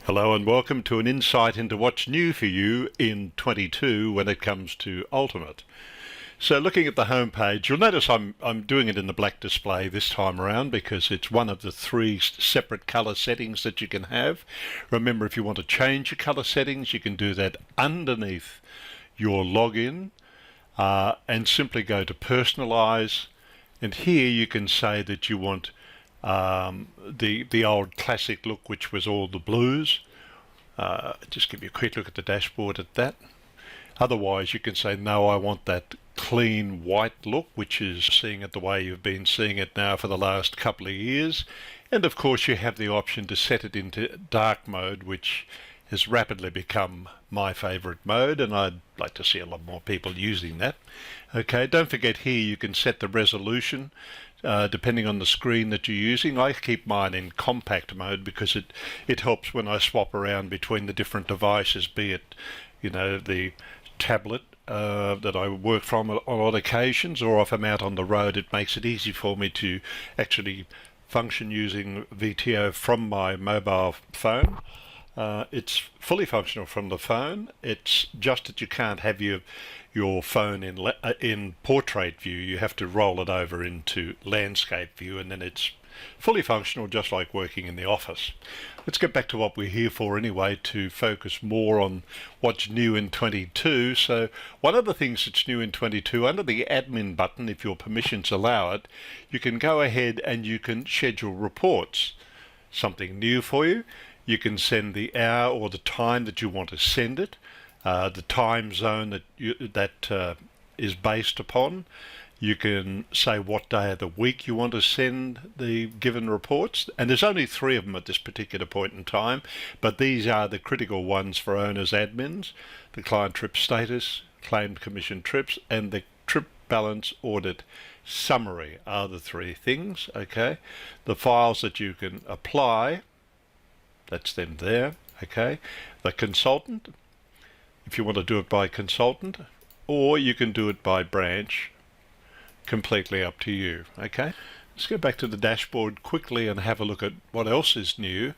Hello and welcome to an insight into what's new for you in 22 when it comes to Ultimate. So looking at the home page, you'll notice I'm doing it in the black display this time around because it's one of the three separate color settings that you can have. Remember, if you want to change your color settings, you can do that underneath your login and simply go to personalize, and here you can say that you want the old classic look, which was all the blues. Just give you a quick look at the dashboard at that. Otherwise you can say no, I want that clean white look, which is seeing it the way you've been seeing it now for the last couple of years. And of course you have the option to set it into dark mode, which has rapidly become my favorite mode, and I'd like to see a lot more people using that. Okay, don't forget here you can set the resolution depending on the screen that you're using. I keep mine in compact mode because it helps when I swap around between the different devices, be it the tablet that I work from on odd occasions, or if I'm out on the road, it makes it easy for me to actually function using VTO from my mobile phone. It's fully functional from the phone. It's just that you can't have your phone in portrait view. You have to roll it over into landscape view, and then it's fully functional, just like working in the office. Let's get back to what we're here for anyway, to focus more on what's new in 22. So one of the things that's new in 22, under the admin button, if your permissions allow it, you can go ahead and you can schedule reports. Something new for you. You can send the hour or the time that you want to send it, the time zone that is based upon. You can say what day of the week you want to send the given reports, and there's only 3 of them at this particular point in time, but these are the critical ones for owners admins: the client trip status, claimed commission trips, and the trip balance audit summary are the 3 things. Okay, the files that you can apply, that's them there. Okay, the consultant, if you want to do it by consultant, or you can do it by branch, completely up to you. Okay, let's go back to the dashboard quickly and have a look at what else is new.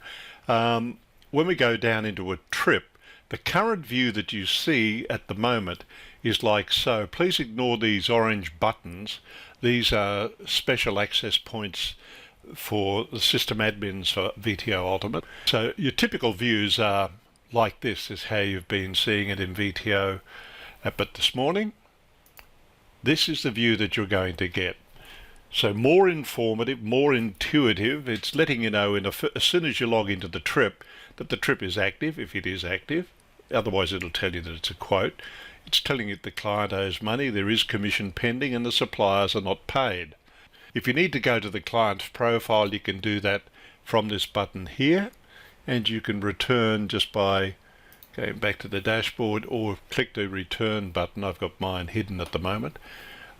When we go down into a trip, the current view that you see at the moment is like so. Please ignore these orange buttons. These are special access points for the system admins for VTO Ultimate. So your typical views are like this, is how you've been seeing it in VTO, but this morning, this is the view that you're going to get. So more informative, more intuitive. It's letting you know as soon as you log into the trip that the trip is active, if it is active. Otherwise it'll tell you that it's a quote. It's telling you the client owes money, there is commission pending, and the suppliers are not paid. If you need to go to the client's profile, you can do that from this button here, and you can return just by going back to the dashboard, or click the return button. I've got mine hidden at the moment.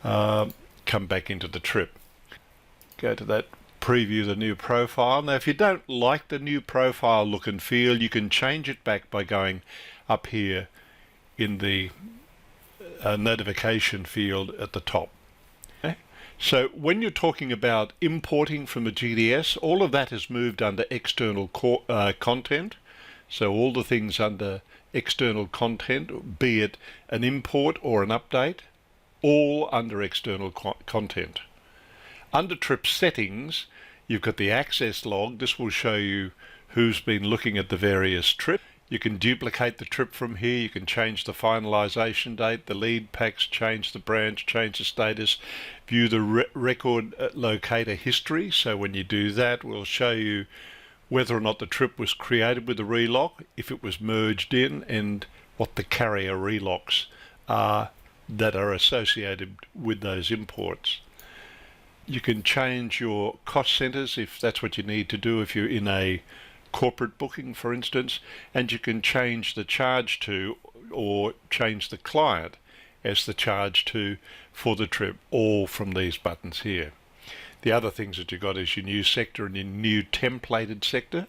Come back into the trip. Go to that, preview the new profile. Now if you don't like the new profile look and feel, you can change it back by going up here in the notification field at the top. So when you're talking about importing from the GDS, all of that is moved under external content. So all the things under external content, be it an import or an update, all under external content. Under trip settings, you've got the access log. This will show you who's been looking at the various trips. You can duplicate the trip from here. You can change the finalization date, the lead packs, change the branch, change the status, view the record locator history. So when you do that, we'll show you whether or not the trip was created with the relock, if it was merged in, and what the carrier relocks are that are associated with those imports. You can change your cost centers if that's what you need to do, if you're in a corporate booking, for instance, and you can change the charge to, or change the client as the charge to for the trip, all from these buttons here. The other things that you've got is your new sector and your new templated sector.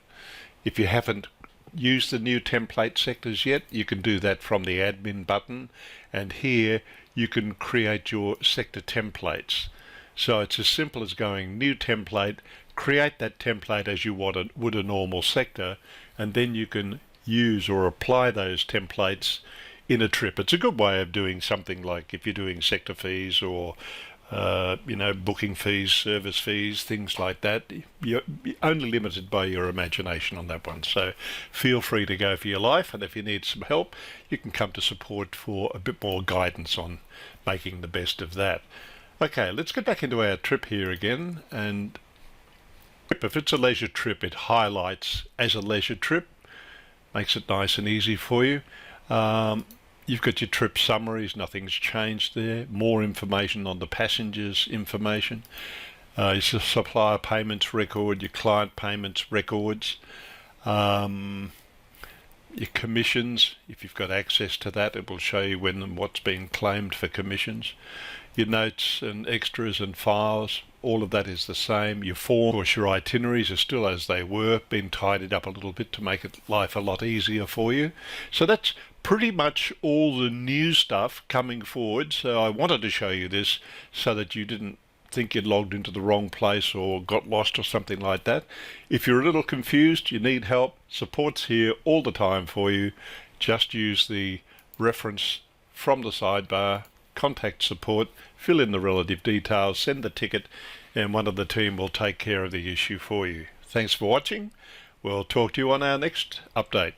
If you haven't used the new template sectors yet, you can do that from the admin button, and here you can create your sector templates. So it's as simple as going new template, create that template as you would a normal sector, and then you can use or apply those templates in a trip. It's a good way of doing something like if you're doing sector fees or booking fees, service fees, things like that. You're only limited by your imagination on that one. So feel free to go for your life, and if you need some help, you can come to support for a bit more guidance on making the best of that. Okay, let's get back into our trip here again. And if it's a leisure trip, it highlights as a leisure trip, makes it nice and easy for you. You've got your trip summaries, nothing's changed there. More information on the passengers' information. Your supplier payments record, your client payments records. Your commissions, if you've got access to that, it will show you when and what's been claimed for commissions. Your notes and extras and files, all of that is the same. Your form, of course, your itineraries are still as they were, been tidied up a little bit to make life a lot easier for you. So that's pretty much all the new stuff coming forward. So I wanted to show you this so that you didn't think you'd logged into the wrong place or got lost or something like that. If you're a little confused, you need help, support's here all the time for you. Just use the reference from the sidebar, contact support, fill in the relative details, send the ticket, and one of the team will take care of the issue for you. Thanks for watching. We'll talk to you on our next update.